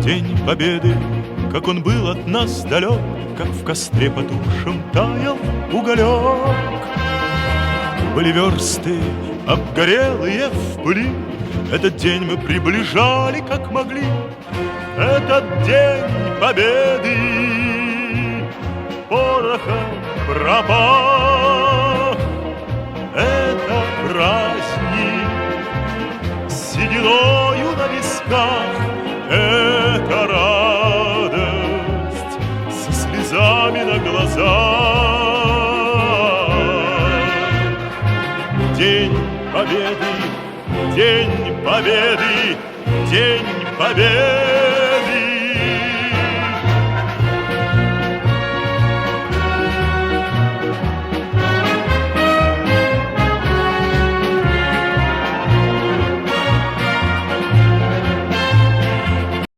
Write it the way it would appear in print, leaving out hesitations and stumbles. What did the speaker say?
День Победы, как он был от нас далек, как в костре потухшем таял уголек. Были версты, обгорелые в пыли, этот день мы приближали, как могли. Этот день Победы порохом пропах. Это праздник с сединою на висках, это радость со слезами на глазах. День Победы, День Победы, День Победы.